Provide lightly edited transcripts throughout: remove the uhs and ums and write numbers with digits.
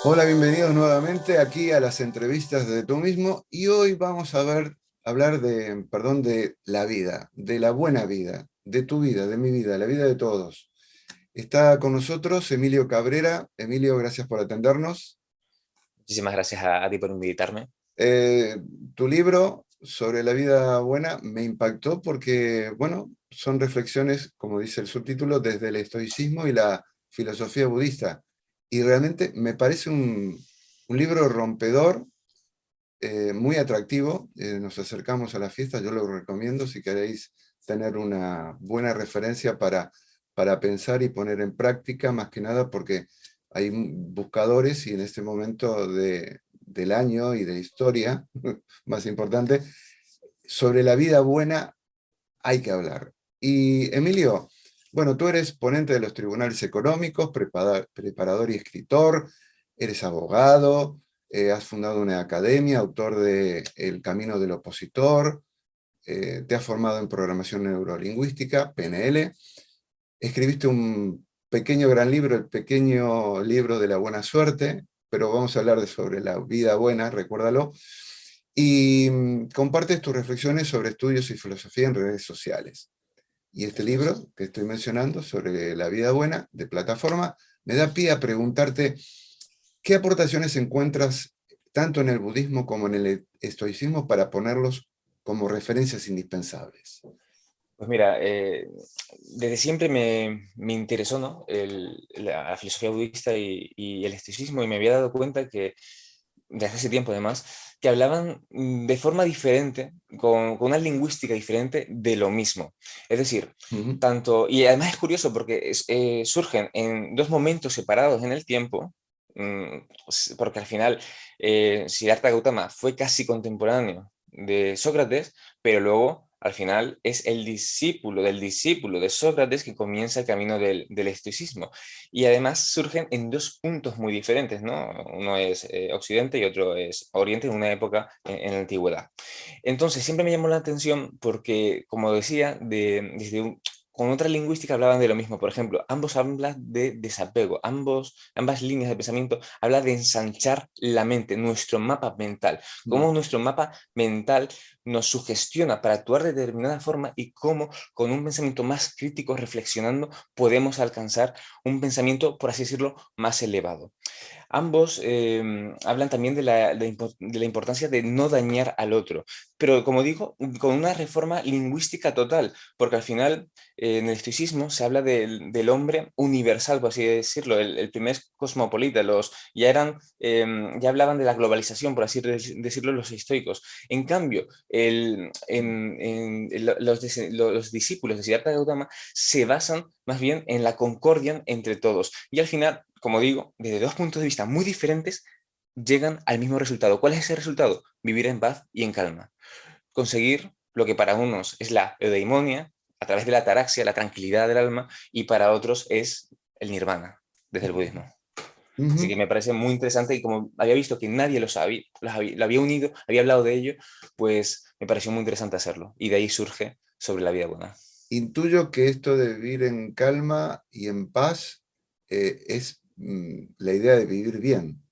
Hola, bienvenidos nuevamente aquí a las entrevistas de tú mismo y hoy vamos a hablar de, perdón, de la vida, de la buena vida, de tu vida, de mi vida, la vida de todos. Está con nosotros Emilio Cabrera. Emilio, gracias por atendernos. Muchísimas gracias a ti por invitarme. Eh, Tu libro sobre la vida buena me impactó porque, bueno, son reflexiones, como dice el subtítulo, desde el estoicismo y la filosofía budista. Y realmente me parece un libro rompedor, muy atractivo. Nos acercamos a la fiesta, yo lo recomiendo si queréis tener una buena referencia para pensar y poner en práctica, más que nada porque hay buscadores y en este momento del año y de historia, más importante, sobre la vida buena hay que hablar. Y Emilio, bueno, tú eres ponente de los tribunales económicos, preparador y escritor, eres abogado, has fundado una academia, autor de El Camino del Opositor, te has formado en programación neurolingüística, PNL, escribiste un pequeño gran libro, el pequeño libro de la buena suerte, pero vamos a hablar sobre la vida buena, recuérdalo, y compartes tus reflexiones sobre estudios y filosofía en redes sociales. Y este Eso es. libro que estoy mencionando sobre la vida buena de plataforma me da pie a preguntarte qué aportaciones encuentras tanto en el budismo como en el estoicismo para ponerlos como referencias indispensables. Pues mira, desde siempre me interesó, ¿no? La filosofía budista y el estoicismo, y me había dado cuenta que, desde hace tiempo además, que hablaban de forma diferente, con una lingüística diferente de lo mismo. Es decir, Ujú. tanto, y además es curioso porque surgen en dos momentos separados en el tiempo, porque al final Siddhartha Gautama fue casi contemporáneo de Sócrates, pero luego al final es el discípulo de Sócrates que comienza el camino del estoicismo. Y además surgen en dos puntos muy diferentes, ¿no? Uno es Occidente y otro es Oriente en una época en la antigüedad. Entonces siempre me llamó la atención porque, como decía, con otra lingüística hablaban de lo mismo. Por ejemplo, ambos hablan de desapego, ambas líneas de pensamiento hablan de ensanchar la mente, nuestro mapa mental, cómo nuestro mapa mental nos sugestiona para actuar de determinada forma y cómo con un pensamiento más crítico, reflexionando, podemos alcanzar un pensamiento, por así decirlo, más elevado. Ambos hablan también de la importancia de no dañar al otro, pero como digo, con una reforma lingüística total, porque al final en el estoicismo se habla del hombre universal, por así decirlo, el primer cosmopolita, ya hablaban de la globalización, por así decirlo, los estoicos. En cambio, los discípulos de Siddhartha Gautama se basan más bien en la concordia entre todos. Y al final, como digo, desde dos puntos de vista muy diferentes, llegan al mismo resultado. ¿Cuál es ese resultado? Vivir en paz y en calma. Conseguir lo que para unos es la eudaimonia, a través de la ataraxia, la tranquilidad del alma, y para otros es el nirvana, desde el budismo. Así que Ujú. me parece muy interesante y como había visto que nadie lo sabía, lo había unido, había hablado de ello, pues me pareció muy interesante hacerlo. Y de ahí surge sobre la vida buena. Intuyo que esto de vivir en calma y en paz es la idea de vivir bien.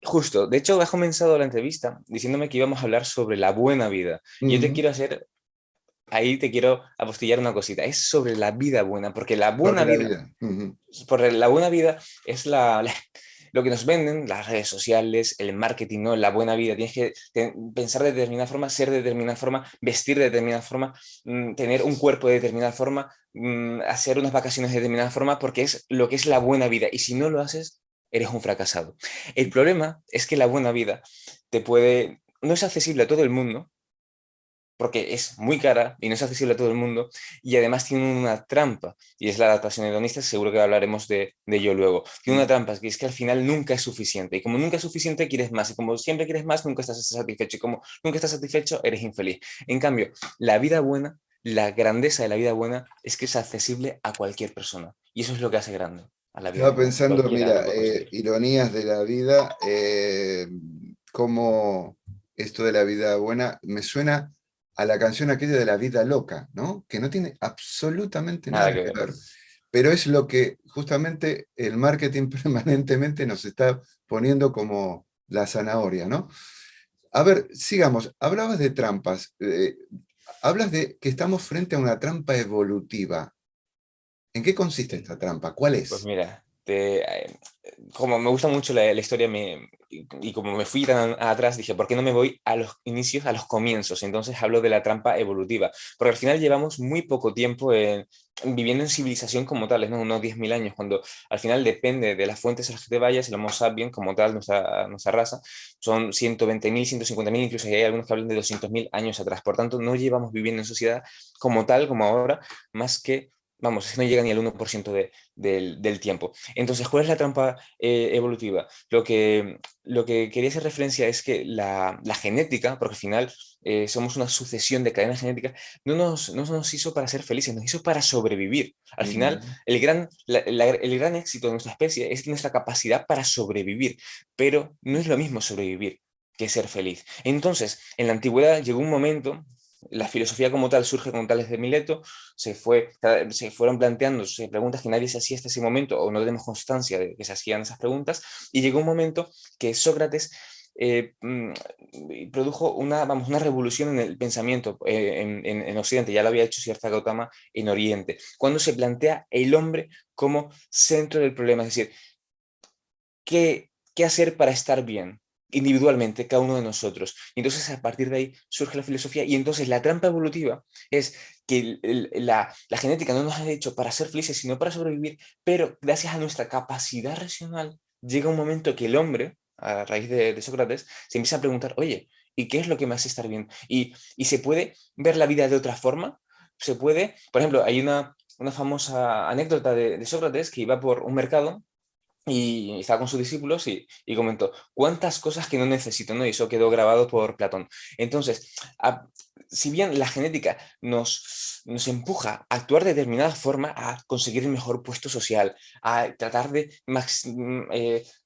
Justo, de hecho, has comenzado la entrevista diciéndome que íbamos a hablar sobre la buena vida. Y yo te Ujú. quiero hacer, ahí te quiero apostillar una cosita, es sobre la vida buena, porque Sobre la vida. Ujú. la buena vida es lo que nos venden, las redes sociales, el marketing, ¿no? La buena vida. Tienes que pensar de determinada forma, ser de determinada forma, vestir de determinada forma, tener un cuerpo de determinada forma, hacer unas vacaciones de determinada forma, porque es lo que es la buena vida. Y si no lo haces, eres un fracasado. El problema es que la buena vida no es accesible a todo el mundo porque es muy cara y no es accesible a todo el mundo, y además tiene una trampa, y es la adaptación hedonista, seguro que hablaremos de ello luego. Tiene una Mm. trampa, que es que al final nunca es suficiente, y como nunca es suficiente, quieres más, y como siempre quieres más, nunca estás satisfecho, y como nunca estás satisfecho, eres infeliz. En cambio, la vida buena, la grandeza de la vida buena, es que es accesible a cualquier persona, y eso es lo que hace grande a la vida Estaba buena, y pensando, cualquiera lo mira, puede conseguir. ironías de la vida, cómo esto de la vida buena me suena a la canción aquella de la vida loca, ¿no? Que no tiene absolutamente Nada nada que que ver. ver. pero es lo que justamente el marketing permanentemente nos está poniendo como la zanahoria, ¿no? A ver, sigamos. Hablabas de trampas. Hablas de que estamos frente a una trampa evolutiva. ¿En qué consiste esta trampa? ¿Cuál Pues es? mira, como me gusta mucho la historia y como me fui tan atrás, dije, ¿por qué no me voy a los inicios, a los comienzos? Entonces hablo de la trampa evolutiva, porque al final llevamos muy poco tiempo viviendo en civilización como tal, ¿no? Unos 10.000 años, cuando al final depende de las fuentes a las que te vayas, el Homo sapiens como tal, nuestra raza, son 120.000, 150.000, incluso hay algunos que hablan de 200.000 años atrás. Por tanto, no llevamos viviendo en sociedad como tal, como ahora, más que... Vamos, no llega ni al 1% del tiempo. Entonces, ¿cuál es la trampa evolutiva? Lo que quería hacer referencia es que la genética, porque al final somos una sucesión de cadenas genéticas, no nos hizo para ser felices, nos hizo para sobrevivir. Al final, Ujú. el gran éxito de nuestra especie es nuestra capacidad para sobrevivir, pero no es lo mismo sobrevivir que ser feliz. Entonces, en la antigüedad llegó un momento, la filosofía como tal surge como tal desde Mileto, se fueron planteando preguntas que nadie se hacía hasta ese momento o no tenemos constancia de que se hacían esas preguntas y llegó un momento que Sócrates eh, mm, produjo una revolución en el pensamiento en Occidente, ya lo había hecho Siddhartha Gautama en Oriente, cuando se plantea el hombre como centro del problema, es decir, qué hacer para estar bien individualmente, cada uno de nosotros. Y entonces a partir de ahí surge la filosofía y entonces la trampa evolutiva es que la genética no nos ha hecho para ser felices, sino para sobrevivir, pero gracias a nuestra capacidad racional llega un momento que el hombre, a raíz de Sócrates, se empieza a preguntar, oye, ¿y qué es lo que me hace estar bien? Y se puede ver la vida de otra forma, se puede, por ejemplo, hay una famosa anécdota de Sócrates que iba por un mercado y estaba con sus discípulos y comentó, ¿cuántas cosas que no necesito? ¿No? Y eso quedó grabado por Platón. Entonces, si bien la genética nos empuja a actuar de determinada forma, a conseguir el mejor puesto social, a tratar de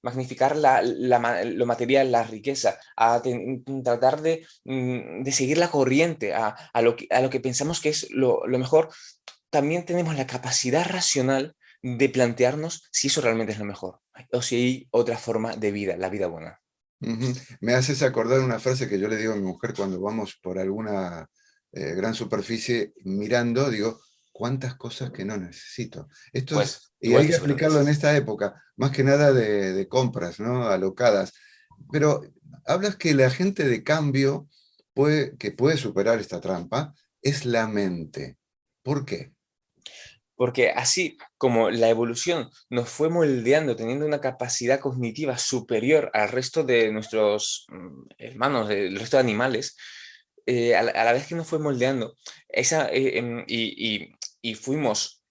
magnificar lo material, la riqueza, a tratar de seguir la corriente, a lo que pensamos que es lo mejor, también tenemos la capacidad racional de plantearnos si eso realmente es lo mejor o si hay otra forma de vida, la vida buena. Ujú. Me haces acordar una frase que yo le digo a mi mujer cuando vamos por alguna gran superficie mirando, digo, ¿cuántas cosas que no necesito? Esto es, Pues y igual hay que que aplicarlo en Sócrates. esta época, más que nada de compras, ¿no? Alocadas. Pero hablas que el agente de cambio que puede superar esta trampa es la mente. ¿Por qué? Porque así como la evolución nos fue moldeando, teniendo una capacidad cognitiva superior al resto de nuestros hermanos, del resto de animales, a la vez que nos fue moldeando y fuimos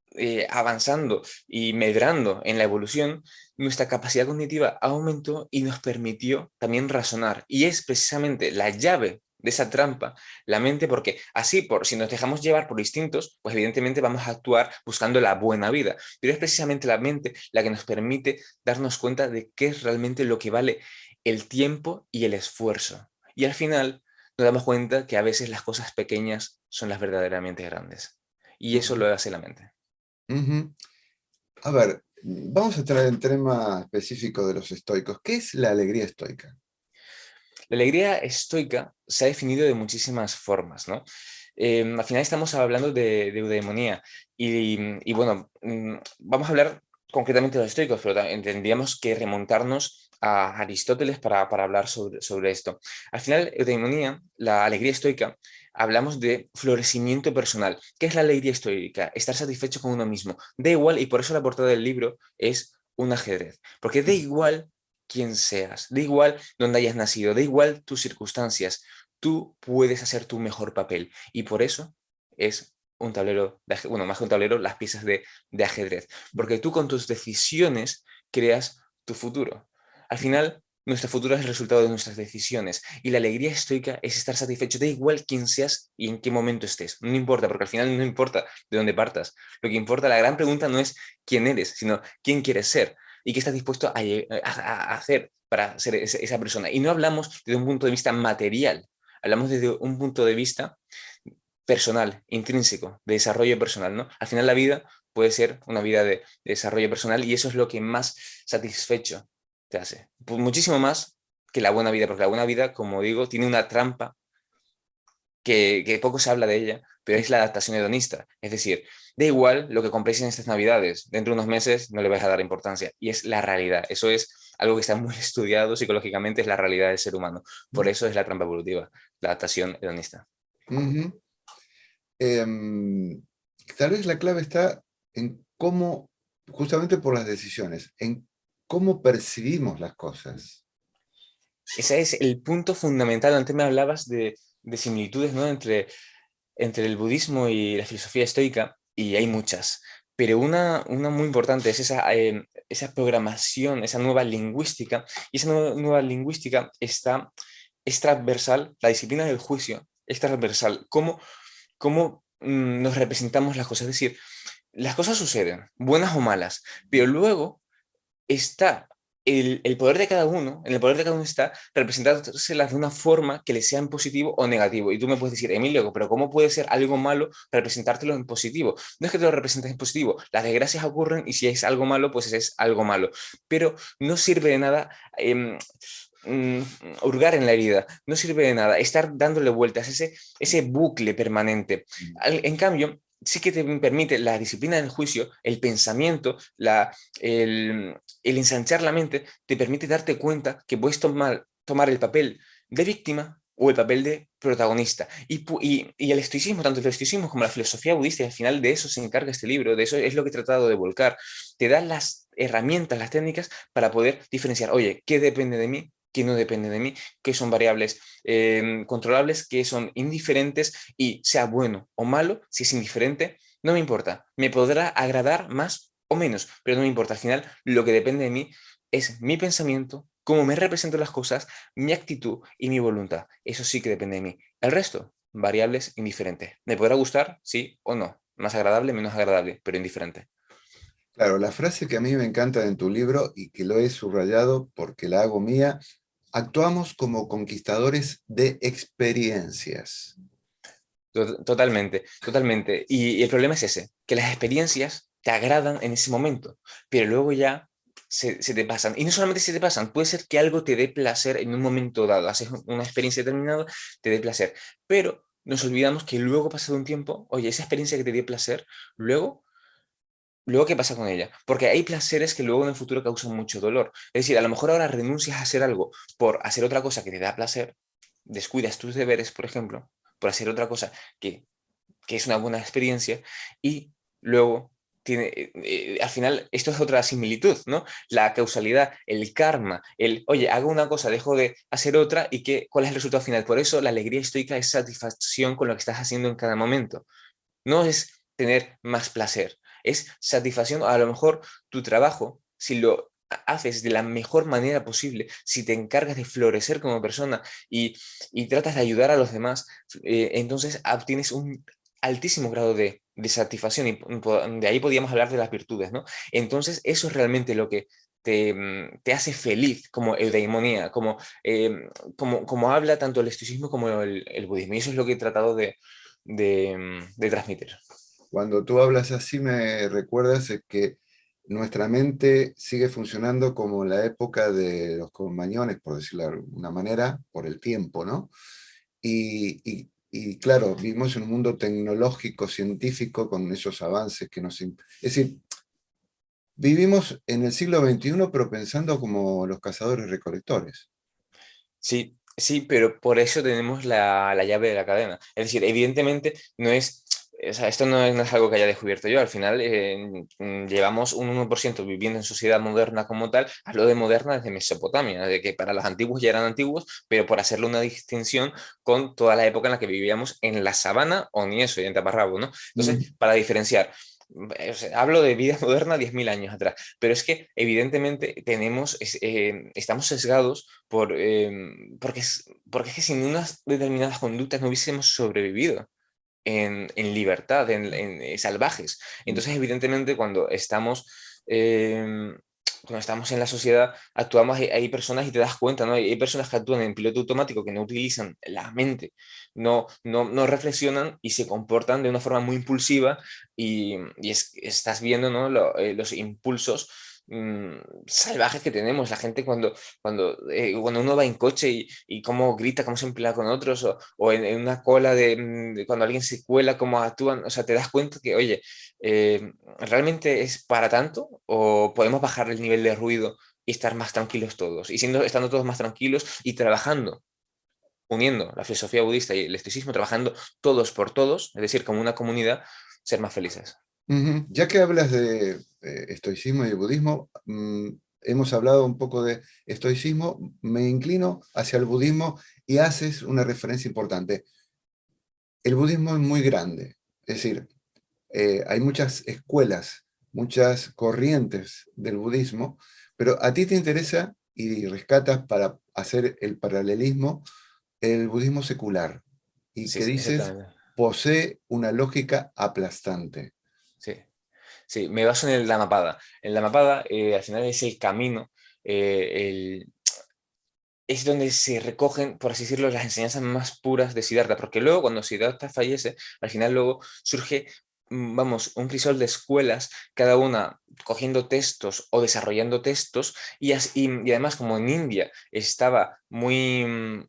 avanzando y medrando en la evolución, nuestra capacidad cognitiva aumentó y nos permitió también razonar. Y es precisamente la llave de esa trampa, la mente, porque así, si nos dejamos llevar por instintos, pues evidentemente vamos a actuar buscando la buena vida. Pero es precisamente la mente la que nos permite darnos cuenta de qué es realmente lo que vale el tiempo y el esfuerzo. Y al final nos damos cuenta que a veces las cosas pequeñas son las verdaderamente grandes. Y eso Ujú, lo hace la mente. ujú. A ver, vamos a entrar en el tema específico de los estoicos. ¿Qué es la alegría estoica? La alegría estoica se ha definido de muchísimas formas, ¿no? Al final estamos hablando de eudemonía y bueno, vamos a hablar concretamente de los estoicos, pero tendríamos que remontarnos a Aristóteles para hablar sobre esto. Al final, eudemonía, la alegría estoica, hablamos de florecimiento personal. ¿Qué es la alegría estoica? Estar satisfecho con uno mismo. Da igual, y por eso la portada del libro es un ajedrez, porque da igual quién seas, da igual dónde hayas nacido, da igual tus circunstancias, tú puedes hacer tu mejor papel y por eso es un tablero, bueno, más que un tablero, las piezas de ajedrez, porque tú con tus decisiones creas tu futuro. Al final, nuestro futuro es el resultado de nuestras decisiones y la alegría estoica es estar satisfecho, da igual quién seas y en qué momento estés, no importa, porque al final no importa de dónde partas, lo que importa, la gran pregunta no es quién eres, sino quién quieres ser y qué estás dispuesto a hacer para ser esa persona. Y no hablamos desde un punto de vista material, hablamos desde un punto de vista personal, intrínseco, de desarrollo personal, ¿no? Al final la vida puede ser una vida de desarrollo personal y eso es lo que más satisfecho te hace. Pues muchísimo más que la buena vida, porque la buena vida, como digo, tiene una trampa que poco se habla de ella, pero es la adaptación hedonista. Es decir, da igual lo que compréis en estas navidades, dentro de unos meses no le vais a dar importancia. Y es la realidad. Eso es algo que está muy estudiado psicológicamente, es la realidad del ser humano. Por eso es la trampa evolutiva, la adaptación hedonista. Ujú. Em, Tal vez la clave está en cómo, justamente por las decisiones, en cómo percibimos las cosas. Ese es el punto fundamental. Antes me hablabas de similitudes, ¿no? Entre el budismo y la filosofía estoica, y hay muchas, pero una muy importante es esa programación, esa nueva lingüística, y esa nueva lingüística es transversal, la disciplina del juicio es transversal, cómo nos representamos las cosas, es decir, las cosas suceden, buenas o malas, pero luego está el poder de cada uno, en el poder de cada uno está representárselas de una forma que le sea en positivo o negativo. Y tú me puedes decir, Emilio, pero ¿cómo puede ser algo malo representártelo en positivo? No es que te lo representes en positivo, las desgracias ocurren y si es algo malo, pues es algo malo. Pero no sirve de nada mm, hurgar en la herida, no sirve de nada estar dándole vueltas, ese bucle permanente. En cambio, sí que te permite la disciplina del juicio, el pensamiento, el ensanchar la mente, te permite darte cuenta que puedes tomar el papel de víctima o el papel de protagonista. Y el estoicismo, tanto el estoicismo como la filosofía budista, y al final de eso se encarga este libro, de eso es lo que he tratado de volcar, te da las herramientas, las técnicas para poder diferenciar, oye, ¿qué depende de mí? ¿Qué no depende de mí? ¿Qué son variables controlables? ¿Qué son indiferentes? Y sea bueno o malo, si es indiferente, no me importa. Me podrá agradar más o menos, pero no me importa. Al final, lo que depende de mí es mi pensamiento, cómo me represento las cosas, mi actitud y mi voluntad. Eso sí que depende de mí. El resto, variables indiferentes. ¿Me podrá gustar? Sí o no. Más agradable, menos agradable, pero indiferente. Claro, la frase que a mí me encanta en tu libro y que lo he subrayado porque la hago mía, actuamos como conquistadores de experiencias. Totalmente, totalmente. Y el problema es ese, que las experiencias te agradan en ese momento, pero luego ya se te pasan. Y no solamente se te pasan, puede ser que algo te dé placer en un momento dado, haces una experiencia determinada, te dé placer, pero nos olvidamos que luego, pasado un tiempo, oye, esa experiencia que te dio placer, luego, ¿qué pasa con ella? Porque hay placeres que luego en el futuro causan mucho dolor. Es decir, a lo mejor ahora renuncias a hacer algo por hacer otra cosa que te da placer, descuidas tus deberes, por ejemplo, por hacer otra cosa que es una buena experiencia, y luego al final esto es otra similitud, ¿no? La causalidad, el karma, oye, hago una cosa, dejo de hacer otra, y ¿cuál es el resultado final? Por eso la alegría estoica es satisfacción con lo que estás haciendo en cada momento. No es tener más placer, es satisfacción. A lo mejor tu trabajo, si lo haces de la mejor manera posible, si te encargas de florecer como persona y tratas de ayudar a los demás, entonces obtienes un altísimo grado de satisfacción y de ahí podríamos hablar de las virtudes, ¿no? Entonces eso es realmente lo que te hace feliz como eudaimonía, como habla tanto el estoicismo como el budismo. Y eso es lo que he tratado de transmitir. Cuando tú hablas así me recuerdas que nuestra mente sigue funcionando como en la época de los cromañones, por decirlo de alguna manera, por el tiempo, ¿no? Y claro, vivimos en un mundo tecnológico, científico, con esos avances que nos... Es decir, vivimos en el siglo XXI, pero pensando como los cazadores-recolectores. Sí, sí, pero por eso tenemos la llave de la cadena. Es decir, evidentemente no es, o sea, esto no es algo que haya descubierto yo. Al final llevamos un 1% viviendo en sociedad moderna como tal. Hablo de moderna desde Mesopotamia, de que para los antiguos ya eran antiguos, pero por hacerle una distinción con toda la época en la que vivíamos en la sabana o ni eso, y en taparrabo, ¿no? Mm. Entonces, para diferenciar. O sea, hablo de vida moderna 10.000 años atrás, pero es que evidentemente estamos sesgados porque es que sin unas determinadas conductas no hubiésemos sobrevivido en libertad, salvajes. Entonces, evidentemente, cuando estamos cuando estamos en la sociedad, actuamos, hay personas y te das cuenta, ¿no? Hay personas que actúan en piloto automático, que no utilizan la mente, no reflexionan y se comportan de una forma muy impulsiva estás viendo, ¿no? Los impulsos mm, salvajes que tenemos. La gente cuando uno va en coche y cómo grita, cómo se emplea con otros, o en una cola de cuando alguien se cuela, cómo actúan, o sea, te das cuenta que, oye, ¿realmente es para tanto? ¿O podemos bajar el nivel de ruido y estar más tranquilos todos? Y estando todos más tranquilos y trabajando, uniendo la filosofía budista y el estoicismo, trabajando todos por todos, es decir, como una comunidad, ser más felices. Ujú. Ya que hablas de estoicismo y budismo, hemos hablado un poco de estoicismo, me inclino hacia el budismo y haces una referencia importante. El budismo es muy grande, es decir, hay muchas escuelas, muchas corrientes del budismo, pero a ti te interesa y rescatas para hacer el paralelismo el budismo secular y Sí, que sí, dices exactamente. posee una lógica aplastante. Sí, sí, me baso en el Dhammapada. El Dhammapada al final es el camino, es donde se recogen, por así decirlo, las enseñanzas más puras de Siddhartha, porque luego cuando Siddhartha fallece, al final luego surge, vamos, un crisol de escuelas, cada una cogiendo textos o desarrollando textos, y además como en India estaba muy,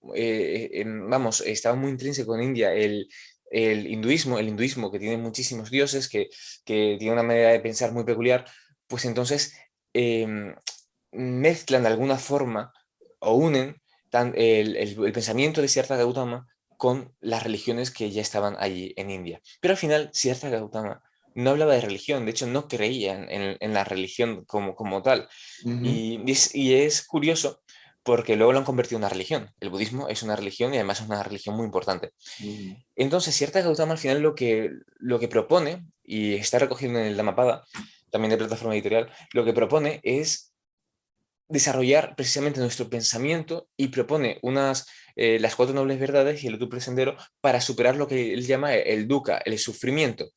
vamos, estaba muy intrínseco en India el hinduismo que tiene muchísimos dioses, que tiene una manera de pensar muy peculiar, pues entonces mezclan de alguna forma o unen el pensamiento de Siddhartha Gautama con las religiones que ya estaban allí en India. Pero al final, Siddhartha Gautama no hablaba de religión, de hecho no creía en la religión como tal. Ujú, Y es curioso porque luego lo han convertido en una religión. El budismo es una religión y además es una religión muy importante. ujú. Entonces, Siddhartha Gautama al final lo que propone, y está recogido en el Dhammapada, también de plataforma editorial, lo que propone es desarrollar precisamente nuestro pensamiento y propone las cuatro nobles verdades y el duplo sendero para superar lo que él llama el dukkha, el sufrimiento,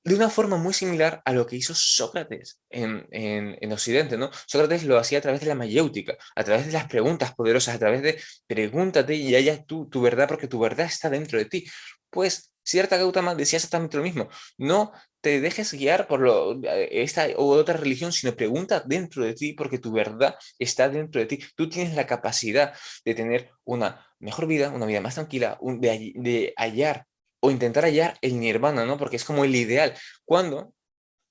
de una forma muy similar a lo que hizo Sócrates en Occidente, ¿no? Sócrates lo hacía a través de la mayéutica, a través de las preguntas poderosas, a través de pregúntate y halla tú tu verdad porque tu verdad está dentro de ti. Pues Siddhartha Gautama decía exactamente lo mismo. No te dejes guiar por esta u otra religión, sino pregunta dentro de ti porque tu verdad está dentro de ti. Tú tienes la capacidad de tener una mejor vida, una vida más tranquila, de hallar o intentar hallar el nirvana, ¿no? Porque es como el ideal. Cuando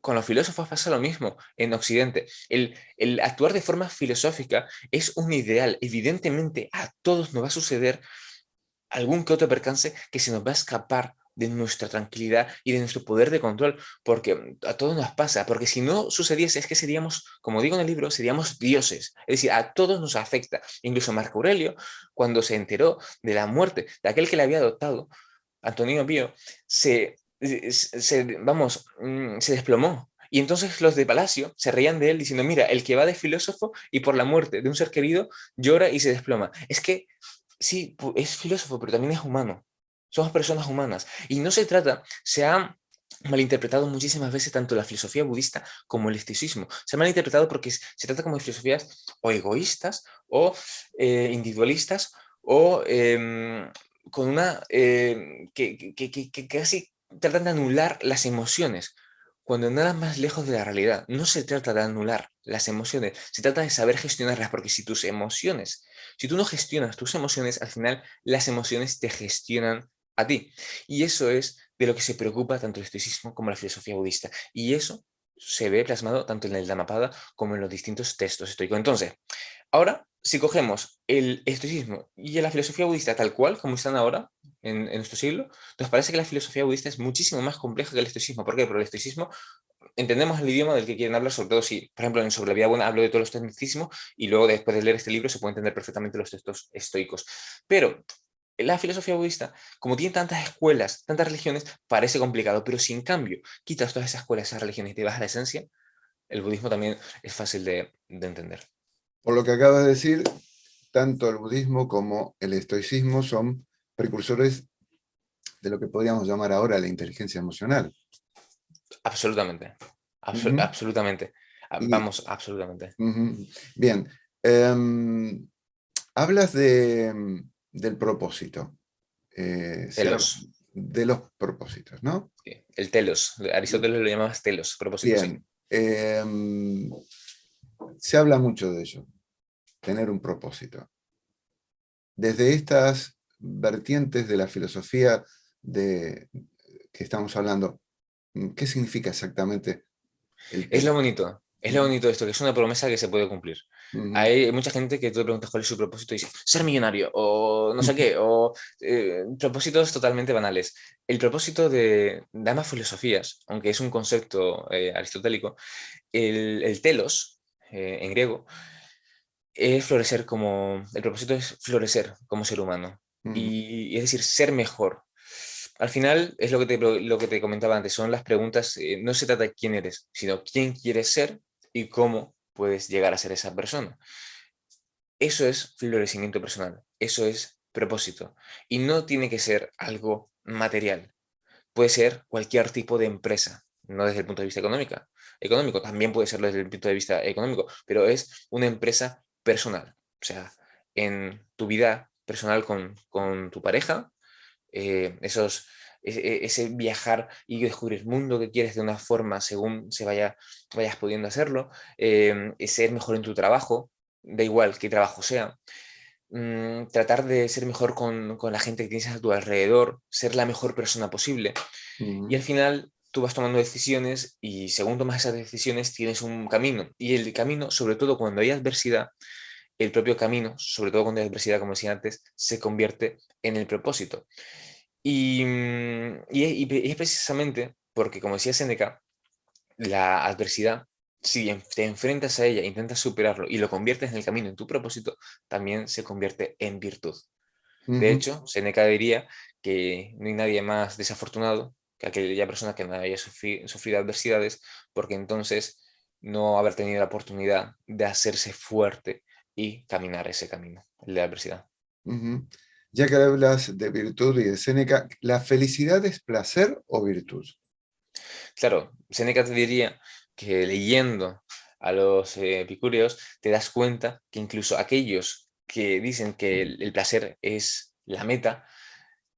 con los filósofos pasa lo mismo en Occidente. El actuar de forma filosófica es un ideal. Evidentemente, a todos nos va a suceder algún que otro percance que se nos va a escapar de nuestra tranquilidad y de nuestro poder de control, porque a todos nos pasa, porque si no sucediese es que seríamos, como digo en el libro, seríamos dioses, es decir, a todos nos afecta. Incluso Marco Aurelio, cuando se enteró de la muerte de aquel que le había adoptado, Antonino Pío, se desplomó. Y entonces los de Palacio se reían de él diciendo, mira, el que va de filósofo y por la muerte de un ser querido llora y se desploma. Es que sí, es filósofo, pero también es humano. Somos personas humanas. Y no se trata, se ha malinterpretado muchísimas veces tanto la filosofía budista como el estoicismo. Se ha malinterpretado porque se trata como de filosofías o egoístas o individualistas o con una que casi tratan de anular las emociones, cuando nada más lejos de la realidad. No se trata de anular las emociones, se trata de saber gestionarlas, porque si tú no gestionas tus emociones, al final las emociones te gestionan a ti. Y eso es de lo que se preocupa tanto el estoicismo como la filosofía budista. Y eso se ve plasmado tanto en el Dhammapada como en los distintos textos estoicos. Entonces, ahora, si cogemos el estoicismo y la filosofía budista tal cual, como están ahora en nuestro siglo, nos parece que la filosofía budista es muchísimo más compleja que el estoicismo. ¿Por qué? Porque el estoicismo entendemos el idioma del que quieren hablar, sobre todo si, por ejemplo, en Sobre la vida buena hablo de todos los tecnicismos y luego después de leer este libro se puede entender perfectamente los textos estoicos. Pero la filosofía budista, como tiene tantas escuelas, tantas religiones, parece complicado, pero si en cambio quitas todas esas escuelas, esas religiones y te vas a la esencia, el budismo también es fácil de entender. Por lo que acabas de decir, tanto el budismo como el estoicismo son precursores de lo que podríamos llamar ahora la inteligencia emocional. Absolutamente, Ujú. absolutamente. Y, Vamos, absolutamente. ujú, bien, em, hablas del propósito, Telos. de los propósitos, ¿no? Sí. El telos. Aristóteles lo llamaba telos, propósito, sí. Bien, se habla mucho de ello, tener un propósito. Desde estas vertientes de la filosofía de, que estamos hablando, ¿qué significa exactamente el Es lo telos? bonito. Es lo Ujú, bonito de esto, que es una promesa que se puede cumplir. ujú, Hay mucha gente que tú le preguntas cuál es su propósito y dice, ser millonario, o no sé qué, o propósitos totalmente banales. El propósito de ambas filosofías, aunque es un concepto aristotélico, el telos, en griego, es florecer como, el propósito es florecer como ser humano ujú, y es decir, ser mejor. Al final es lo que te comentaba antes, son las preguntas, no se trata de quién eres, sino quién quieres ser y cómo puedes llegar a ser esa persona. Eso es florecimiento personal, eso es propósito. Y no tiene que ser algo material, puede ser cualquier tipo de empresa, no desde el punto de vista económico, también puede serlo desde el punto de vista económico, pero es una empresa personal. O sea, en tu vida personal con tu pareja, ese viajar y descubrir el mundo que quieres de una forma según vayas pudiendo hacerlo, ser mejor en tu trabajo, da igual qué trabajo sea, tratar de ser mejor con la gente que tienes a tu alrededor, ser la mejor persona posible. Y ujú, al final tú vas tomando decisiones y según tomas esas decisiones tienes un camino. Y el camino, sobre todo cuando hay adversidad, el propio camino, sobre todo cuando hay adversidad, como decía antes, se convierte en el propósito. Y es precisamente porque, como decía Seneca, la adversidad, si te enfrentas a ella, intentas superarlo y lo conviertes en el camino, en tu propósito, también se convierte en virtud. De ujú, hecho, Seneca diría que no hay nadie más desafortunado que aquella persona que no haya sufrido adversidades, porque entonces no haber tenido la oportunidad de hacerse fuerte y caminar ese camino, el de la adversidad. ujú. Ya que hablas de virtud y de Séneca, ¿la felicidad es placer o virtud? Claro, Seneca te diría que leyendo a los epicúreos te das cuenta que incluso aquellos que dicen que el placer es la meta,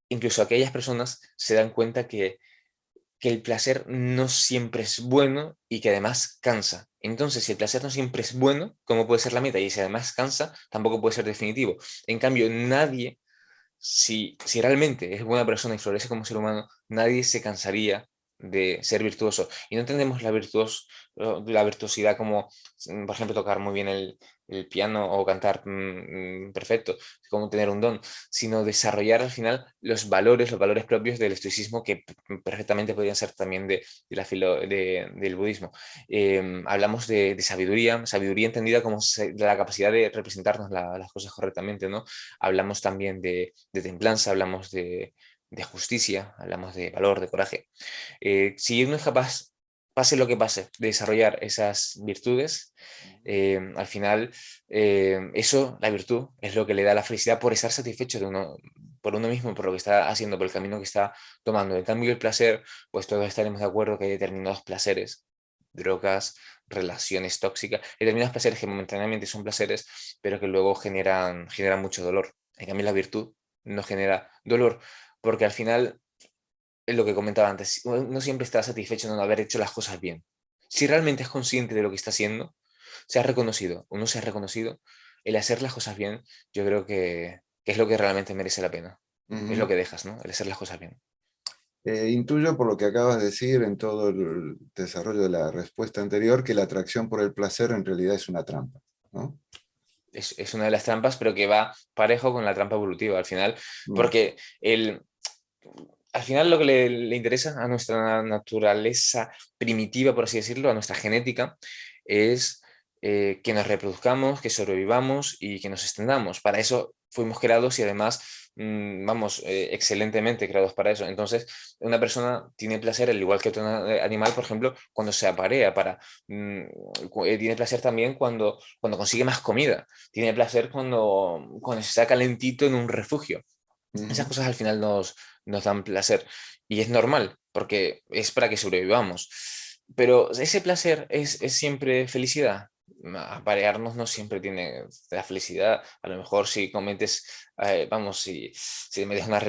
incluso aquellas personas se dan cuenta que el placer no siempre es bueno y que además cansa. Entonces, si el placer no siempre es bueno, ¿cómo puede ser la meta? Y si además cansa, tampoco puede ser definitivo. En cambio, nadie, si realmente es buena persona y florece como ser humano, nadie se cansaría de ser virtuoso. Y no entendemos la virtuosidad como, por ejemplo, tocar muy bien el piano o cantar perfecto, como tener un don, sino desarrollar al final los valores propios del estoicismo que perfectamente podrían ser también del budismo. Hablamos de sabiduría, sabiduría entendida como de la capacidad de representarnos las cosas correctamente, ¿no? Hablamos también de templanza, hablamos de justicia, hablamos de valor, de coraje. Si uno es capaz, pase lo que pase, de desarrollar esas virtudes, al final eso, la virtud, es lo que le da la felicidad por estar satisfecho por uno mismo, por lo que está haciendo, por el camino que está tomando. En cambio, el placer, pues todos estaremos de acuerdo que hay determinados placeres, drogas, relaciones tóxicas, determinados placeres que momentáneamente son placeres, pero que luego generan mucho dolor. En cambio, la virtud no genera dolor, porque al final es lo que comentaba antes, uno siempre está satisfecho de no haber hecho las cosas bien. Si realmente es consciente de lo que está haciendo, uno se ha reconocido, el hacer las cosas bien, yo creo que es lo que realmente merece la pena. Es lo Ujú. que dejas, ¿no? El hacer las cosas bien. Intuyo por lo que acabas de decir en todo el desarrollo de la respuesta anterior que la atracción por el placer en realidad es una trampa, ¿no? Es una de las trampas, pero que va parejo con la trampa evolutiva al final, Mm, porque al final lo que le interesa a nuestra naturaleza primitiva, por así decirlo, a nuestra genética, es que nos reproduzcamos, que sobrevivamos y que nos extendamos. Para eso fuimos creados y además, vamos, excelentemente creados para eso. Entonces, una persona tiene placer, al igual que otro animal, por ejemplo, cuando se aparea, tiene placer también cuando consigue más comida, tiene placer cuando se está calentito en un refugio. Esas ujú, cosas al final nos dan placer y es normal porque es para que sobrevivamos. pero ese placer es siempre felicidad. Aparearnos no siempre tiene la felicidad. A lo mejor si cometes, vamos, si me dejas una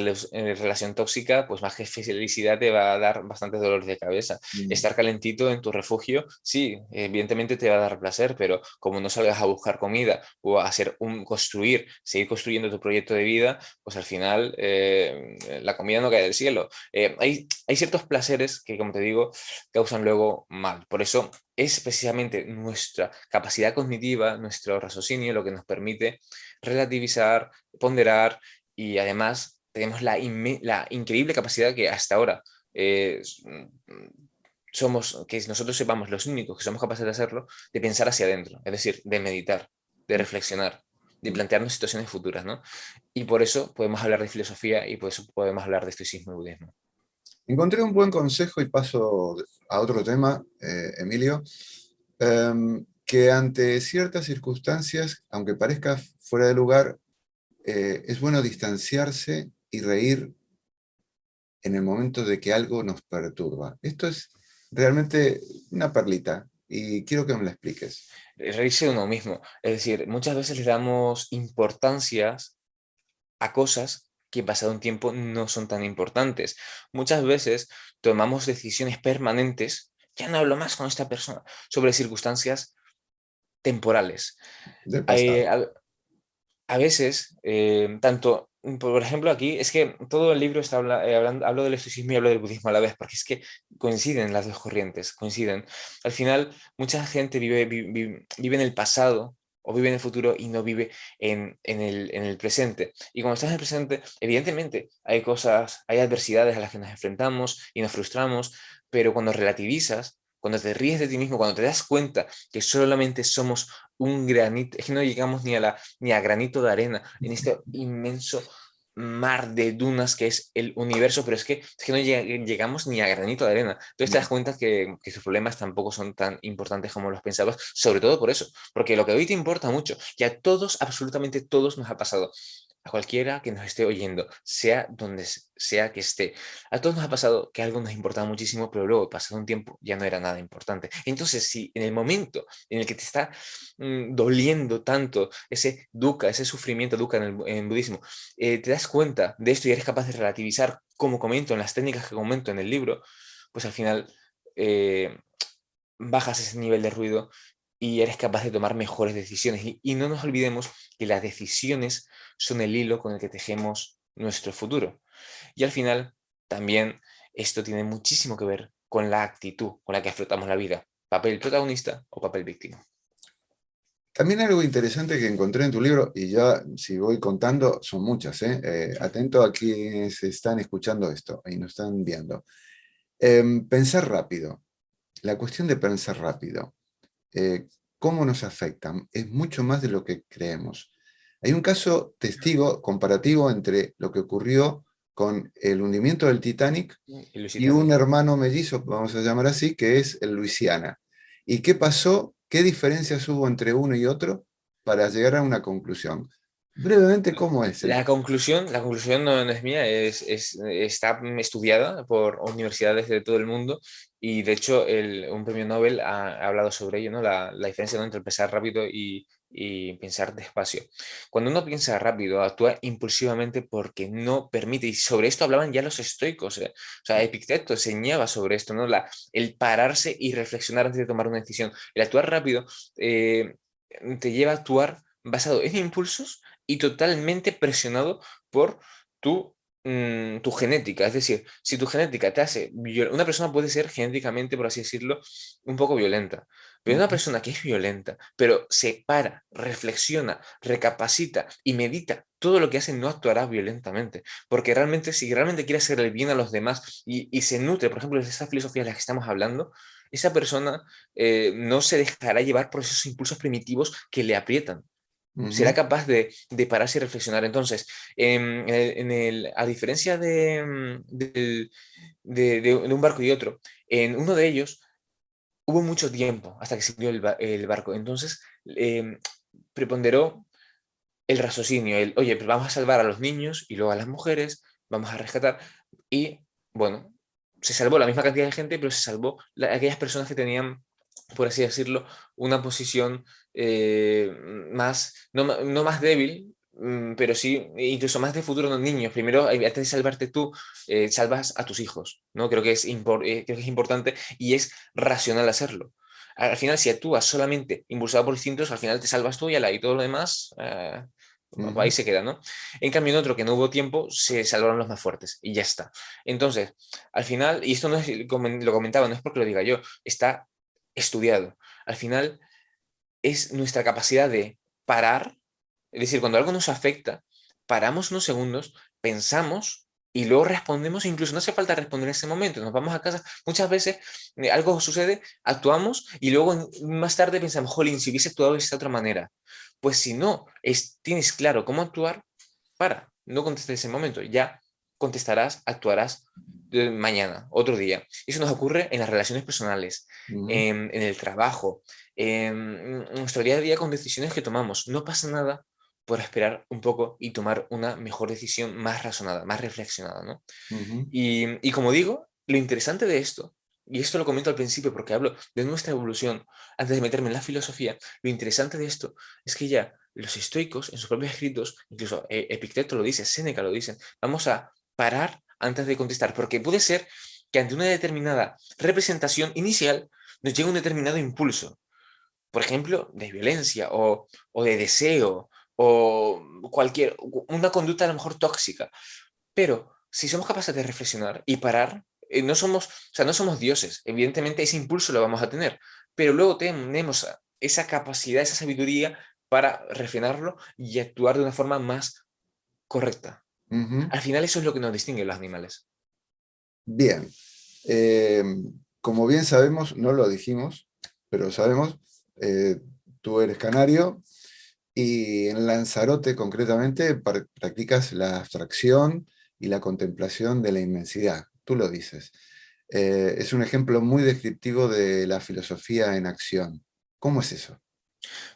relación tóxica, pues más que felicidad te va a dar bastantes dolores de cabeza. Mm. Estar calentito en tu refugio, sí, evidentemente te va a dar placer, pero como no salgas a buscar comida o a construir, seguir construyendo tu proyecto de vida, pues al final la comida no cae del cielo. Hay ciertos placeres que, como te digo, causan luego mal. Por eso es precisamente nuestra capacidad cognitiva, nuestro raciocinio, lo que nos permite relativizar, ponderar y además tenemos la increíble capacidad que hasta ahora somos, que nosotros sepamos los únicos que somos capaces de hacerlo, de pensar hacia adentro, es decir, de meditar, de reflexionar, de Mm. plantearnos situaciones futuras, ¿no? Y por eso podemos hablar de filosofía y por eso podemos hablar de estoicismo y budismo. Encontré un buen consejo y paso a otro tema, Emilio, que ante ciertas circunstancias, aunque parezca fuera de lugar, es bueno distanciarse y reír en el momento de que algo nos perturba. Esto es realmente una perlita y quiero que me la expliques. Reírse de uno mismo. Es decir, muchas veces le damos importancias a cosas que pasado un tiempo no son tan importantes. Muchas veces tomamos decisiones permanentes, ya no hablo más con esta persona, sobre circunstancias temporales. Del Eh, pasado. a, a veces, tanto, por ejemplo, aquí es que todo el libro está hablando, hablo del estoicismo y hablo del budismo a la vez, porque es que coinciden las dos corrientes, coinciden. Al final, mucha gente vive en el pasado o vive en el futuro y no vive en el presente. Y cuando estás en el presente, evidentemente hay cosas, hay adversidades a las que nos enfrentamos y nos frustramos, pero cuando relativizas, cuando te ríes de ti mismo, cuando te das cuenta que solamente somos un granito, es que no llegamos ni a granito de arena en este inmenso mar de dunas que es el universo, pero es que no llegamos ni a granito de arena. Entonces te das cuenta que sus problemas tampoco son tan importantes como los pensabas, sobre todo por eso, porque lo que hoy te importa mucho, que a todos, absolutamente todos nos ha pasado. A cualquiera que nos esté oyendo, sea donde sea que esté, a todos nos ha pasado que algo nos importaba muchísimo, pero luego, pasado un tiempo, ya no era nada importante. Entonces, si en el momento en el que te está doliendo tanto ese dukkha, ese sufrimiento dukkha en budismo, te das cuenta de esto y eres capaz de relativizar, como comento en las técnicas que comento en el libro, pues al final eh, bajas ese nivel de ruido y eres capaz de tomar mejores decisiones. Y no nos olvidemos que las decisiones son el hilo con el que tejemos nuestro futuro. Y al final, también esto tiene muchísimo que ver con la actitud con la que afrontamos la vida. Papel protagonista o papel víctima. También algo interesante que encontré en tu libro, y ya si voy contando, son muchas, ¿eh? Atento a quienes están escuchando esto y nos están viendo. Pensar rápido. La cuestión de pensar rápido. ¿Cómo nos afectan? Es mucho más de lo que creemos. Hay un caso testigo comparativo entre lo que ocurrió con el hundimiento del Titanic Y y un Lusitania. hermano mellizo, vamos a llamar así, que es el Luisiana. ¿Y qué pasó? ¿Qué diferencias hubo entre uno y otro para llegar a una conclusión? Brevemente, ¿cómo es el caso? La conclusión no es mía, está estudiada por universidades de todo el mundo y de hecho un premio Nobel ha hablado sobre ello, ¿no? La diferencia, ¿no?, entre pensar rápido y pensar despacio. Cuando uno piensa rápido, actúa impulsivamente porque no permite, y sobre esto hablaban ya los estoicos, ¿eh? O sea, Epicteto enseñaba sobre esto, ¿no? El pararse y reflexionar antes de tomar una decisión. El actuar rápido eh, te lleva a actuar basado en impulsos y totalmente presionado por tu genética. Es decir, si tu genética te hace... Una persona puede ser genéticamente, por así decirlo, un poco violenta, pero una Ujú, persona que es violenta, pero se para, reflexiona, recapacita y medita, todo lo que hace no actuará violentamente, porque realmente si realmente quiere hacer el bien a los demás y se nutre, por ejemplo, de esa filosofía de la que estamos hablando, esa persona no se dejará llevar por esos impulsos primitivos que le aprietan, será ujú. capaz de pararse y reflexionar. Entonces, a diferencia de un barco y otro, en uno de ellos hubo mucho tiempo hasta que se hundió el barco. Entonces, preponderó el raciocinio, oye, pues vamos a salvar a los niños y luego a las mujeres, vamos a rescatar. Y bueno, se salvó la misma cantidad de gente, pero se salvó aquellas personas que tenían, por así decirlo, una posición más, no más débil, pero sí, incluso más de futuro, los niños. Primero, antes de salvarte tú, salvas a tus hijos, ¿no? Creo que es importante y es racional hacerlo. Al final, si actúas solamente impulsado por instintos, al final te salvas tú y todo lo demás, ahí Ujú, se queda, ¿no? En cambio, en otro que no hubo tiempo, se salvaron los más fuertes y ya está. Entonces, al final, y esto no es, lo comentaba, no es porque lo diga yo, está estudiado. Al final, es nuestra capacidad de parar, es decir, cuando algo nos afecta, paramos unos segundos, pensamos y luego respondemos, incluso no hace falta responder en ese momento, nos vamos a casa, muchas veces algo sucede, actuamos y luego más tarde pensamos, jolín, si hubiese actuado de esta otra manera. Pues si no tienes claro cómo actuar, no contestes en ese momento, ya contestarás, actuarás mañana, otro día. Eso nos ocurre en las relaciones personales, ujú, en el trabajo, nuestro día a día con decisiones que tomamos. No pasa nada por esperar un poco y tomar una mejor decisión más razonada, más reflexionada, ¿no? ujú. Y como digo, lo interesante de esto, y esto lo comento al principio porque hablo de nuestra evolución, antes de meterme en la filosofía, lo interesante de esto es que ya los estoicos, en sus propios escritos, incluso Epicteto lo dice, Séneca lo dicen, vamos a parar antes de contestar, porque puede ser que ante una determinada representación inicial nos llegue un determinado impulso, por ejemplo, de violencia o de deseo o una conducta a lo mejor tóxica. Pero si somos capaces de reflexionar y parar, no somos, o sea, no somos dioses. Evidentemente ese impulso lo vamos a tener, pero luego tenemos esa capacidad, esa sabiduría para refrenarlo y actuar de una forma más correcta. Ujú. Al final eso es lo que nos distingue de los animales. Bien. Eh, Como bien sabemos, no lo dijimos, pero sabemos, eh, tú eres canario y en Lanzarote concretamente practicas la abstracción y la contemplación de la inmensidad. Tú lo dices. Es un ejemplo muy descriptivo de la filosofía en acción. ¿Cómo es eso?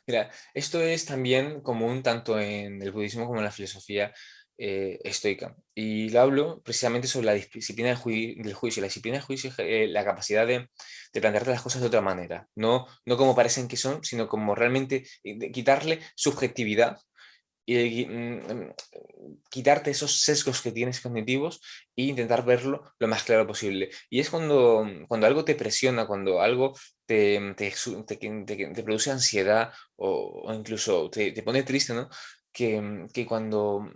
Mira, esto es también común tanto en el budismo como en la filosofía estoica. Y lo hablo precisamente sobre la disciplina del juicio. La disciplina del juicio es la capacidad de plantearte las cosas de otra manera. No como parecen que son, sino como realmente de quitarle subjetividad y quitarte esos sesgos que tienes cognitivos e intentar verlo lo más claro posible. Y es cuando algo te presiona, cuando algo te produce ansiedad o incluso te pone triste, ¿no? Que cuando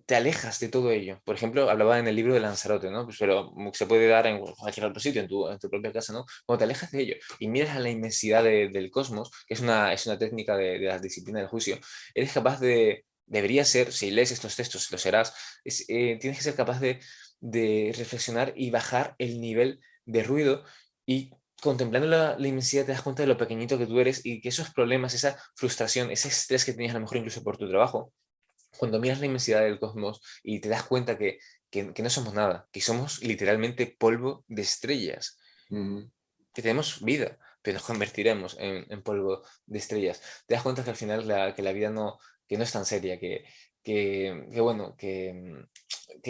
te alejas de todo ello. Por ejemplo, hablaba en el libro de Lanzarote, ¿no? Pues, pero se puede dar en cualquier otro sitio, en tu propia casa, ¿no? Cuando te alejas de ello y miras a la inmensidad del cosmos, que es una técnica de la disciplina del juicio, eres capaz debería ser, si lees estos textos, lo serás, tienes que ser capaz de reflexionar y bajar el nivel de ruido y contemplando la inmensidad te das cuenta de lo pequeñito que tú eres y que esos problemas, esa frustración, ese estrés que tenías a lo mejor incluso por tu trabajo, cuando miras la inmensidad del cosmos y te das cuenta que no somos nada, que somos literalmente polvo de estrellas, Ujú, que tenemos vida, pero nos convertiremos en polvo de estrellas. Te das cuenta que al final que la vida que no es tan seria, que bueno, que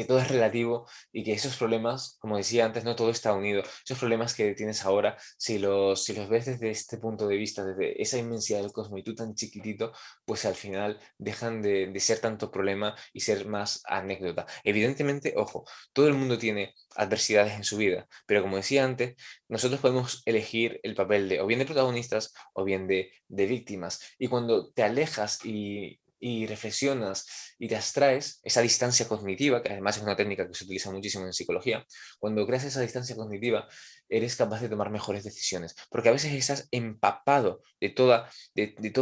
todo es relativo y que esos problemas, como decía antes, no todo está unido. Esos problemas que tienes ahora, si los ves desde este punto de vista, desde esa inmensidad del cosmos y tú tan chiquitito, pues al final dejan de ser tanto problema y ser más anécdota. Evidentemente, ojo, todo el mundo tiene adversidades en su vida, pero como decía antes, nosotros podemos elegir el papel de o bien de protagonistas o bien de víctimas. Y cuando te alejas y reflexionas y te abstraes, esa distancia cognitiva, que además es una técnica que se utiliza muchísimo en psicología, cuando creas esa distancia cognitiva, eres capaz de tomar mejores decisiones. Porque a veces estás empapado de todo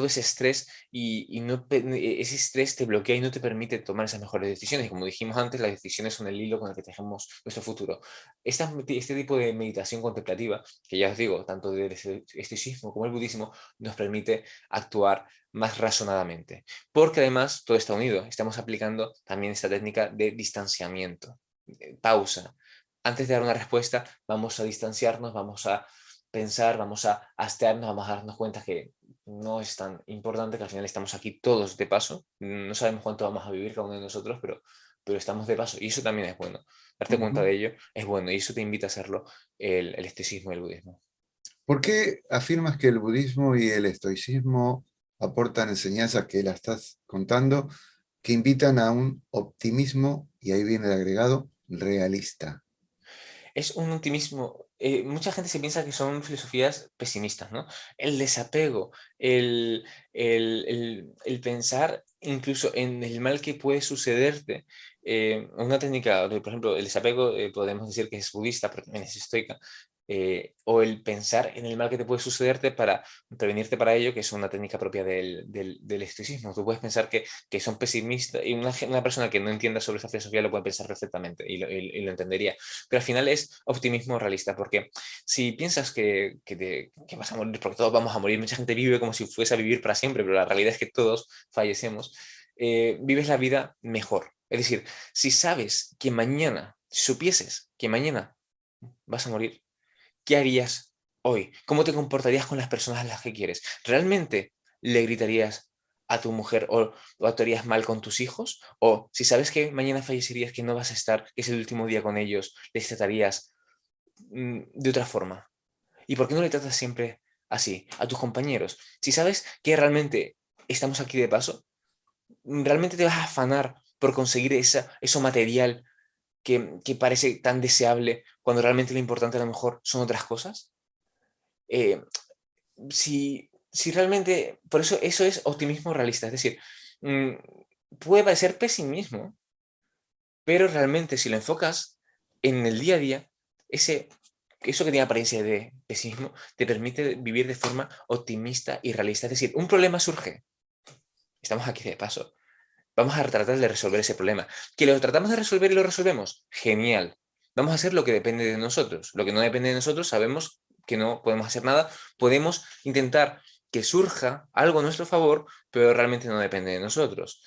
ese estrés y ese estrés te bloquea y no te permite tomar esas mejores decisiones. Y como dijimos antes, las decisiones son el hilo con el que tejemos nuestro futuro. Este tipo de meditación contemplativa, que ya os digo, tanto del estoicismo como el budismo, nos permite actuar más razonadamente. Porque además todo está unido. Estamos aplicando también esta técnica de distanciamiento, pausa. Antes de dar una respuesta, vamos a distanciarnos, vamos a pensar, vamos a hastearnos, vamos a darnos cuenta que no es tan importante, que al final estamos aquí todos de paso. No sabemos cuánto vamos a vivir cada uno de nosotros, pero pero estamos de paso y eso también es bueno. Darte cuenta Ujú. de ello es bueno y eso te invita a hacerlo el estoicismo y el budismo. ¿Por qué afirmas que el budismo y el estoicismo aportan enseñanzas que la estás contando que invitan a un optimismo, y ahí viene el agregado, realista? Es un optimismo. Mucha gente se piensa que son filosofías pesimistas, ¿no? El desapego, el pensar incluso en el mal que puede sucederte. Una técnica, por ejemplo, el desapego, podemos decir que es budista, pero también es estoica. O el pensar en el mal que te puede sucederte para prevenirte para ello, que es una técnica propia del estoicismo. Tú puedes pensar que son pesimistas y una persona que no entienda sobre esa filosofía lo puede pensar perfectamente y lo entendería, pero al final es optimismo realista, porque si piensas que vas a morir, porque todos vamos a morir, mucha gente vive como si fuese a vivir para siempre, pero la realidad es que todos fallecemos, vives la vida mejor. Es decir, si sabes que mañana, si supieses que mañana vas a morir, ¿qué harías hoy? ¿Cómo te comportarías con las personas a las que quieres? ¿Realmente le gritarías a tu mujer o actuarías mal con tus hijos? ¿O si sabes que mañana fallecerías, que no vas a estar, que es el último día con ellos, les tratarías de otra forma? ¿Y por qué no le tratas siempre así a tus compañeros? Si sabes que realmente estamos aquí de paso, ¿realmente te vas a afanar por conseguir eso material que parece tan deseable cuando realmente lo importante a lo mejor son otras cosas? Eh, si realmente, por eso eso es optimismo realista, es decir, mm, puede parecer pesimismo, pero realmente si lo enfocas en el día a día, eso que tiene apariencia de pesimismo te permite vivir de forma optimista y realista. Es decir, un problema surge, estamos aquí de paso, vamos a tratar de resolver ese problema. ¿Que lo tratamos de resolver y lo resolvemos? Genial. Vamos a hacer lo que depende de nosotros. Lo que no depende de nosotros sabemos que no podemos hacer nada. Podemos intentar que surja algo a nuestro favor, pero realmente no depende de nosotros.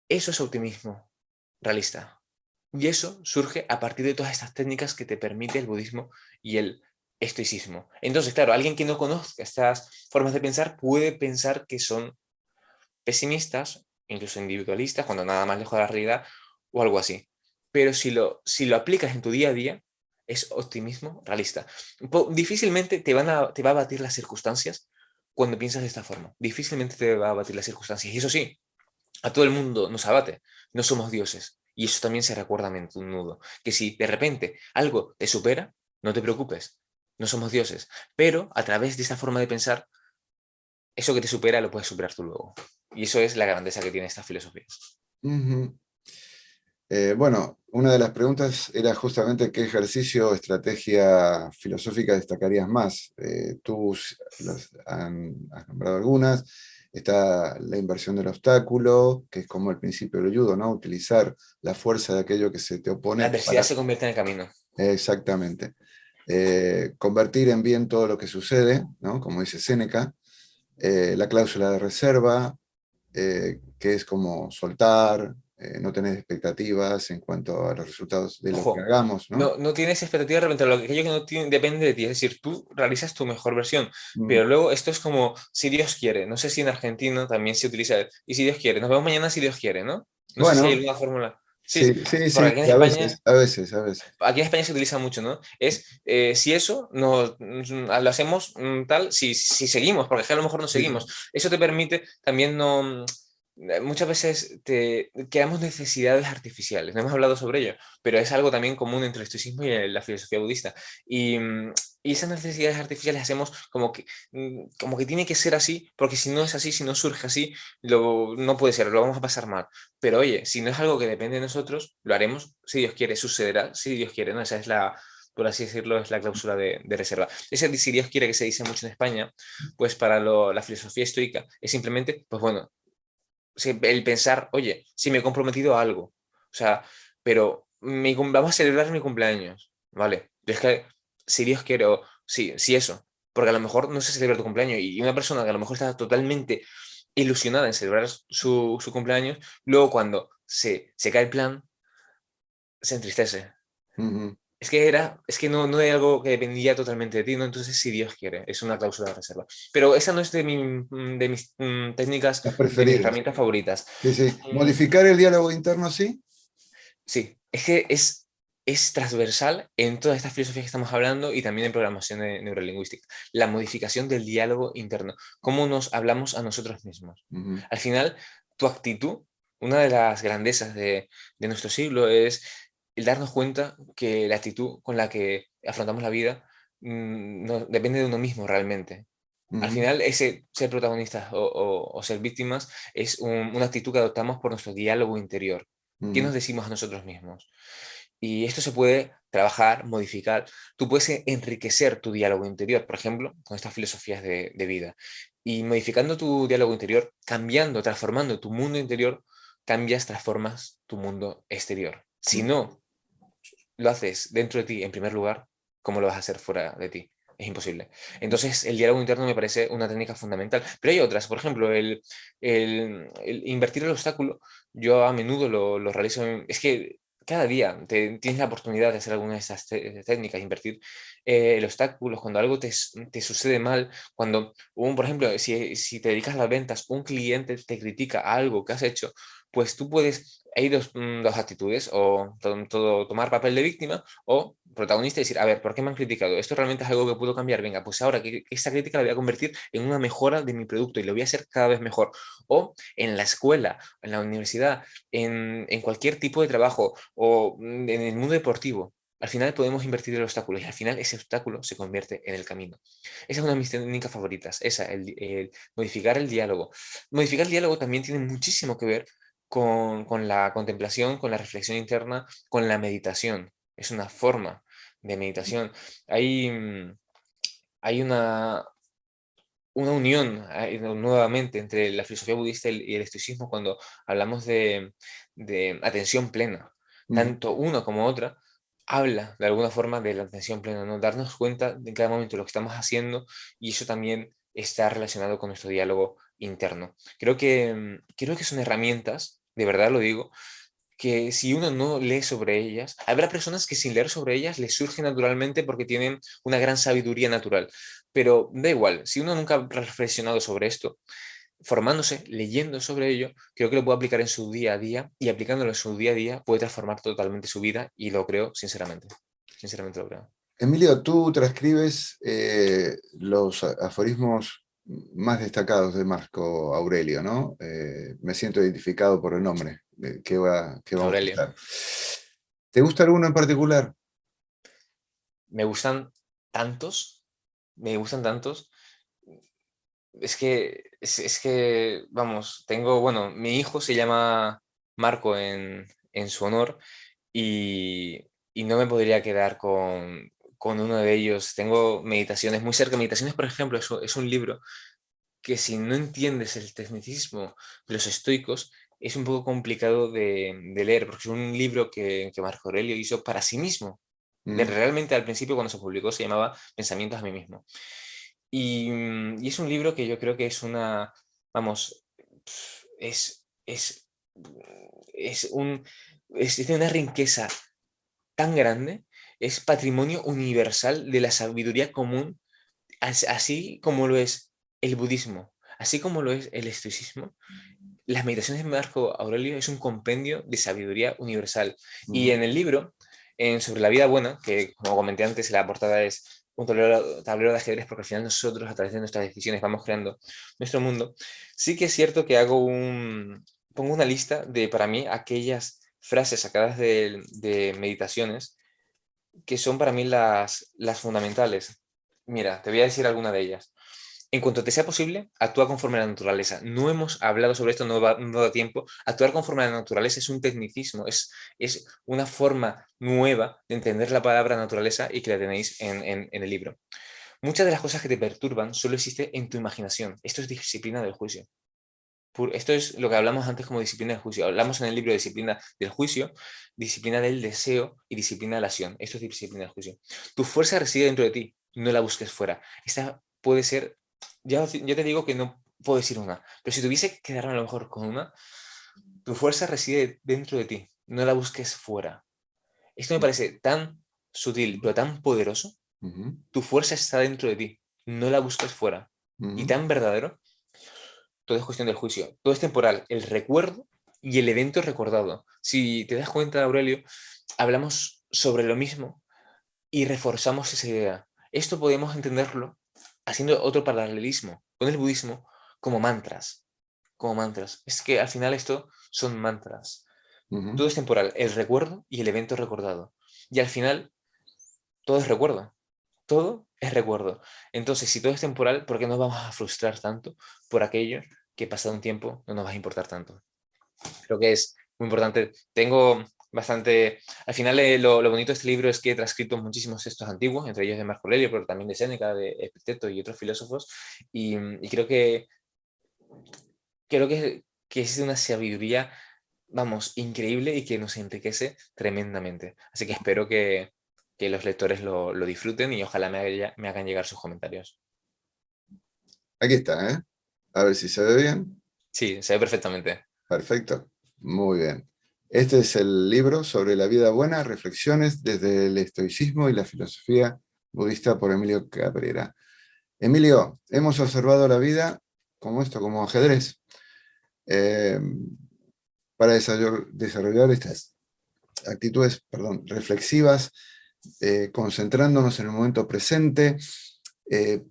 Eso es optimismo realista. Y eso surge a partir de todas estas técnicas que te permite el budismo y el estoicismo. Entonces, claro, alguien que no conozca estas formas de pensar puede pensar que son pesimistas, incluso individualistas, cuando nada más lejos de la realidad o algo así. Pero si lo aplicas en tu día a día, es optimismo realista. Difícilmente te va a batir las circunstancias cuando piensas de esta forma. Difícilmente te va a batir las circunstancias. Y eso sí, a todo el mundo nos abate. No somos dioses. Y eso también se recuerda a menudo. Que si de repente algo te supera, no te preocupes. No somos dioses. Pero a través de esta forma de pensar, eso que te supera lo puedes superar tú luego. Y eso es la grandeza que tiene esta filosofía. Ujú. Bueno, una de las preguntas era justamente qué ejercicio o estrategia filosófica destacarías más. Tú has nombrado algunas. Está la inversión del obstáculo, que es como el principio del judo, ¿no? Utilizar la fuerza de aquello que se te La opone adversidad para... se convierte en el camino. Exactamente. Convertir en bien todo lo que sucede, ¿no? Como dice Séneca. La cláusula de reserva, que es como soltar, no tener expectativas en cuanto a los resultados de lo que Ojo, hagamos, ¿no? no tienes expectativa de repente, aquello que no depende de ti. Es decir, tú realizas tu mejor versión, Mm. pero luego esto es como si Dios quiere. No sé si en Argentina también se utiliza, y si Dios quiere. Nos vemos mañana si Dios quiere, ¿no? No sé si hay Bueno, alguna fórmula. Sí, sí, sí, porque sí, a veces, a veces, a veces. aquí en España se utiliza mucho, ¿no? Es si eso lo hacemos tal, si seguimos, porque es que a lo mejor no Sí, seguimos. sí. Eso te permite también no. Muchas veces creamos necesidades artificiales, no hemos hablado sobre ello, pero es algo también común entre el estoicismo y la filosofía budista. Y esas necesidades artificiales hacemos como que tiene que ser así, porque si no es así, si no surge así, no puede ser, lo vamos a pasar mal. Pero oye, si no es algo que depende de nosotros, lo haremos, si Dios quiere, sucederá, si Dios quiere, ¿no? Esa es por así decirlo, es la cláusula de reserva. Ese si Dios quiere que se dice mucho en España, pues para la filosofía estoica es simplemente, pues bueno, el pensar, oye, si me he comprometido a algo, o sea, pero vamos a celebrar mi cumpleaños, ¿vale? Pero es que si Dios quiere, o si eso, porque a lo mejor no se celebra tu cumpleaños y una persona que a lo mejor está totalmente ilusionada en celebrar su cumpleaños, luego cuando se cae el plan, se entristece. Ujú. Es que no hay algo que dependía totalmente de ti, ¿no? Entonces, si Dios quiere, es una cláusula de reserva. Pero esa no es de mis técnicas, Las de mis preferidas. herramientas favoritas. Sí, sí. Mm, Modificar el diálogo interno, sí. Sí, es que es transversal en todas estas filosofías que estamos hablando y también en programación neurolingüística. La modificación del diálogo interno, cómo nos hablamos a nosotros mismos. Ujú, Al final, tu actitud, una de las grandezas de nuestro siglo es el darnos cuenta que la actitud con la que afrontamos la vida no, depende de uno mismo realmente. Al ujú, final, ese ser protagonistas o ser víctimas es una actitud que adoptamos por nuestro diálogo interior. ¿Qué ujú, nos decimos a nosotros mismos? Y esto se puede trabajar, modificar. Tú puedes enriquecer tu diálogo interior, por ejemplo, con estas filosofías de vida. Y modificando tu diálogo interior, cambiando, transformando tu mundo interior, cambias, transformas tu mundo exterior. Si ujú. no lo haces dentro de ti en primer lugar, ¿cómo lo vas a hacer fuera de ti? Es imposible. Entonces, el diálogo interno me parece una técnica fundamental. Pero hay otras, por ejemplo, el invertir el obstáculo, yo a menudo lo realizo. Es que cada día tienes la oportunidad de hacer alguna de estas técnicas, invertir el obstáculo, cuando algo te sucede mal, cuando, por ejemplo, si te dedicas a las ventas, un cliente te critica algo que has hecho, pues tú puedes hay dos actitudes, o tomar papel de víctima o protagonista y decir, a ver, ¿por qué me han criticado? ¿Esto realmente es algo que puedo cambiar? Venga, pues ahora que esta crítica la voy a convertir en una mejora de mi producto y lo voy a hacer cada vez mejor. O en la escuela, en la universidad, en cualquier tipo de trabajo o en el mundo deportivo. Al final podemos invertir el obstáculo y al final ese obstáculo se convierte en el camino. Esa es una de mis técnicas favoritas, esa, el modificar el diálogo. Modificar el diálogo también tiene muchísimo que ver con la contemplación, con la reflexión interna, con la meditación. Es una forma de meditación. Hay, hay una unión nuevamente entre la filosofía budista y el estoicismo cuando hablamos de atención plena. Ujú. Tanto una como otra habla de alguna forma de la atención plena, ¿no? Darnos cuenta de en cada momento de lo que estamos haciendo y eso también está relacionado con nuestro diálogo interno. Creo que son herramientas, de verdad lo digo, que si uno no lee sobre ellas, habrá personas que sin leer sobre ellas les surge naturalmente porque tienen una gran sabiduría natural, pero da igual, si uno nunca ha reflexionado sobre esto, formándose, leyendo sobre ello, creo que lo puede aplicar en su día a día y aplicándolo en su día a día puede transformar totalmente su vida y lo creo sinceramente, sinceramente lo creo. Emilio, tú transcribes los aforismos más destacados de Marco Aurelio, ¿no? Me siento identificado por el nombre que vamos a Aurelio, usar. ¿Te gusta alguno en particular? me gustan tantos, me gustan tantos. Es que, vamos, bueno, mi hijo se llama Marco en su honor y, y no me podría quedar con uno de ellos. Tengo meditaciones muy cerca. Meditaciones, por ejemplo, es un libro que si no entiendes el tecnicismo de los estoicos, es un poco complicado de leer, porque es un libro que Marco Aurelio hizo para sí mismo. Mm, Realmente al principio cuando se publicó se llamaba Pensamientos a mí mismo. Y es un libro que yo creo que es una, vamos, es un, tiene una riqueza tan grande, es patrimonio universal de la sabiduría común, así como lo es el budismo, así como lo es el estoicismo. Las meditaciones de Marco Aurelio es un compendio de sabiduría universal. Y ujú. en el libro, sobre la vida buena, que como comenté antes, la portada es un tablero de ajedrez, porque al final nosotros, a través de nuestras decisiones, vamos creando nuestro mundo. Sí que es cierto que pongo una lista de, para mí, aquellas frases sacadas de meditaciones que son para mí las fundamentales. Mira, te voy a decir alguna de ellas. En cuanto te sea posible, actúa conforme a la naturaleza. No hemos hablado sobre esto, no da tiempo. Actuar conforme a la naturaleza es un tecnicismo, es una forma nueva de entender la palabra naturaleza y que la tenéis en el libro. Muchas de las cosas que te perturban solo existen en tu imaginación. Esto es disciplina del juicio. Esto es lo que hablamos antes como disciplina del juicio. Hablamos en el libro de disciplina del juicio, disciplina del deseo y disciplina de la acción. Esto es disciplina del juicio. Tu fuerza reside dentro de ti, no la busques fuera. Esta puede ser, ya te digo que no puedo decir una, pero si tuviese que quedarme a lo mejor con una, tu fuerza reside dentro de ti, no la busques fuera. Esto me parece tan sutil, pero tan poderoso. Ujú, Tu fuerza está dentro de ti, no la busques fuera. Y ujú, tan verdadero, todo es cuestión del juicio. Todo es temporal. El recuerdo y el evento recordado. Si te das cuenta, Aurelio, hablamos sobre lo mismo y reforzamos esa idea. Esto podemos entenderlo haciendo otro paralelismo con el budismo como mantras. Como mantras. Es que al final esto son mantras. Ujú. Todo es temporal, el recuerdo y el evento recordado. Y al final, todo es recuerdo. Todo es recuerdo. Entonces, si todo es temporal, ¿por qué nos vamos a frustrar tanto por aquello que pasado un tiempo no nos va a importar tanto? Creo que es muy importante. Tengo bastante... Al final, lo bonito de este libro es que he transcrito muchísimos textos antiguos, entre ellos de Marco Aurelio, pero también de Séneca, de Epicteto y otros filósofos, y creo que es de una sabiduría, vamos, increíble y que nos enriquece tremendamente. Así que espero que los lectores lo disfruten y ojalá me hagan llegar sus comentarios. Aquí está, ¿eh? A ver si se ve bien. Sí, se ve perfectamente. Perfecto. Muy bien. Este es el libro sobre la vida buena, reflexiones desde el estoicismo y la filosofía budista por Emilio Cabrera. Emilio, hemos observado la vida como esto, como ajedrez, eh, para desarrollar estas actitudes, perdón, reflexivas, concentrándonos en el momento presente,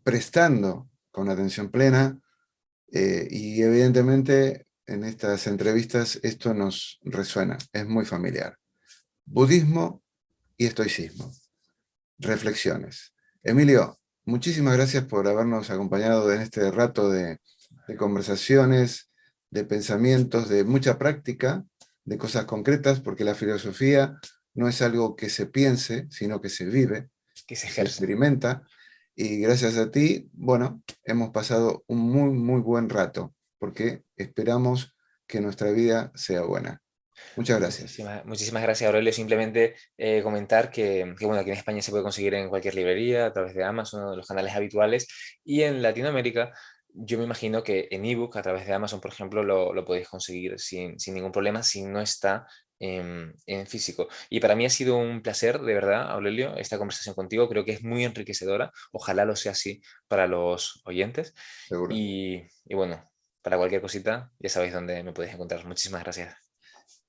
prestando con atención plena, y evidentemente en estas entrevistas esto nos resuena, es muy familiar. Budismo y estoicismo. Reflexiones. Emilio, muchísimas gracias por habernos acompañado en este rato de conversaciones, de pensamientos, de mucha práctica, de cosas concretas, porque la filosofía no es algo que se piense, sino que se vive, Que se que se ejerce. experimenta. Y gracias a ti, bueno, hemos pasado un muy, muy buen rato, porque esperamos que nuestra vida sea buena. Muchas gracias. Muchísimas gracias, Aurelio. Simplemente comentar que, bueno, aquí en España se puede conseguir en cualquier librería, a través de Amazon, uno de los canales habituales, y en Latinoamérica yo me imagino que en ebook, a través de Amazon, por ejemplo, lo podéis conseguir sin ningún problema si no está en físico. Y para mí ha sido un placer, de verdad, Aurelio, esta conversación contigo. Creo que es muy enriquecedora. Ojalá lo sea así para los oyentes. Seguro. Y bueno, para cualquier cosita, ya sabéis dónde me podéis encontrar. Muchísimas gracias.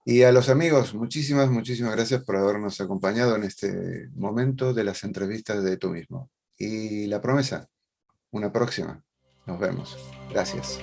Y a los amigos, muchísimas, muchísimas gracias por habernos acompañado en este momento de las entrevistas de tú mismo. Y la promesa, una próxima. Nos vemos. Gracias.